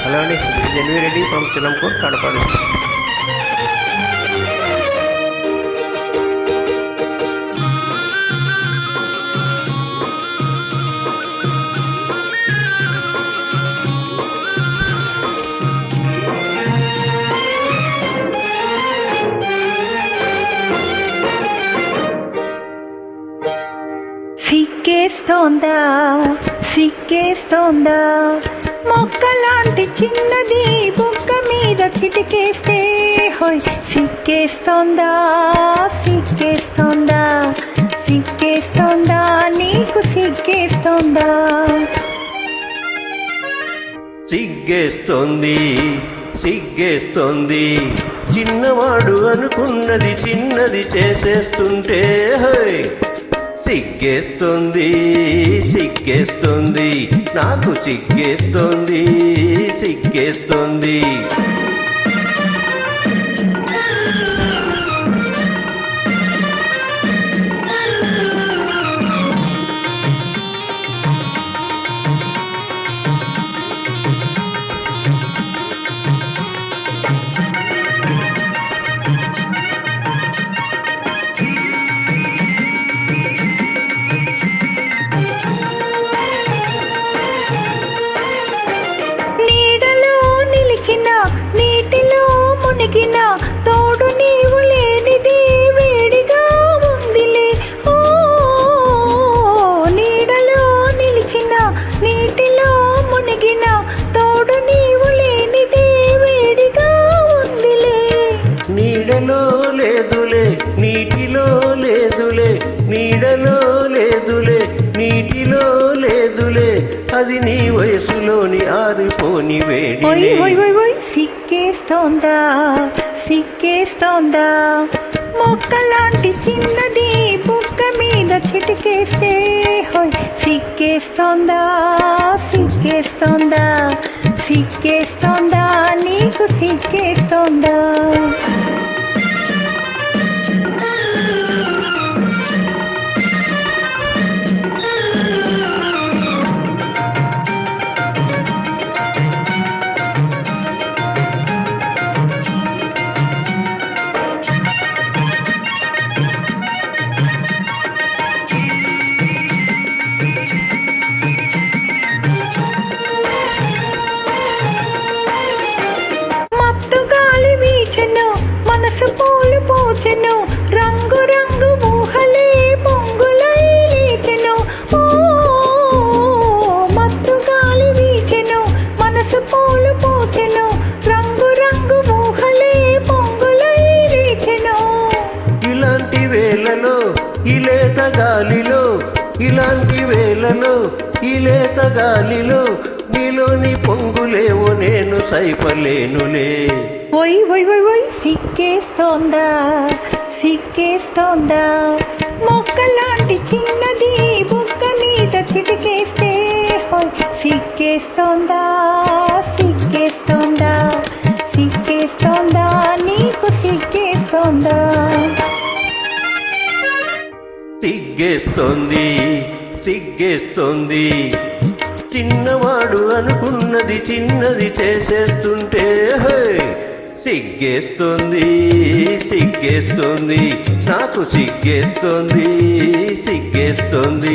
Hello అండి, జెన్వి Reddy from చిలంకూర్ Kadapa district. సిక్కేస్తోందా సిక్కేస్తోందా మొక్కలాంటి చిన్నది బుక్క మీద చిటికేస్తే హోయ్ సిక్కేస్తోందా సిక్కేస్తోందా సిక్కేస్తోందా నీకు సిక్కేస్తోందా సిగ్గేస్తోంది సిగ్గేస్తోంది చిన్నవాడు అనుకున్నది చిన్నది చేసేస్తుంటే హోయ్ సిగ్గేస్తోంది సిగ్గేస్తోంది నాకు సిగ్గేస్తోంది సిగ్గేస్తోంది. నీటిలో మునిగిన తోడు నీవు లేనిది వేడిగా ఉందిలే. ఓ నీడలో నిలిచిన నీటిలో మునిగిన తోడు నీవు లేనిది వేడిగా ఉందిలే. నీడలో లేదులే నీటిలో లేదులే నీడలో లేదులే నీటిలో లేదులే అది నీ వయసులోని ఆరిపోని వేడి. సిక్కేస్తోందా సిక్కేస్తోందా మొక్కలాంటి చిన్నది బుక్క మీద చిటికేస్తే హోయ్ సిక్కేస్తోందా సిక్కేస్తోందా సిక్కేస్తోందా నీకు సిక్కేస్తోందా. మనసు పూలు పూచెను రంగు రంగు ఊహలే పొంగులై లేచెను. ఓ మత్తు గాలి వీచెను మనసు పూలు పూచెను రంగు రంగు ఊహలే పొంగులై లేచెను. ఇలాంటి వేళలో ఇలేత గాలిలో ఇలాంటి వేళలో ఇలేత గాలిలో నీలోని పొంగులేవో నేను సైపలేనులే. ఓయ్ ఓయ్ ఓయ్ ఓయ్ సిక్కేస్తోందా సిక్కేస్తోందా మొక్కలాంటి చిన్నది బుక్క మీద చిటికేస్తే హోయ్ సిక్కేస్తోందా సిక్కేస్తోందా సిక్కేస్తోందా నీకు సిక్కేస్తోందా. సిగ్గేస్తోంది సిగ్గేస్తోంది చిన్నవాడు అనుకున్నది చిన్నది చేసేస్తుంటే హోయ్ సిగ్గేస్తోంది సిగ్గేస్తోంది నాకు సిగ్గేస్తోంది సిగ్గేస్తోంది.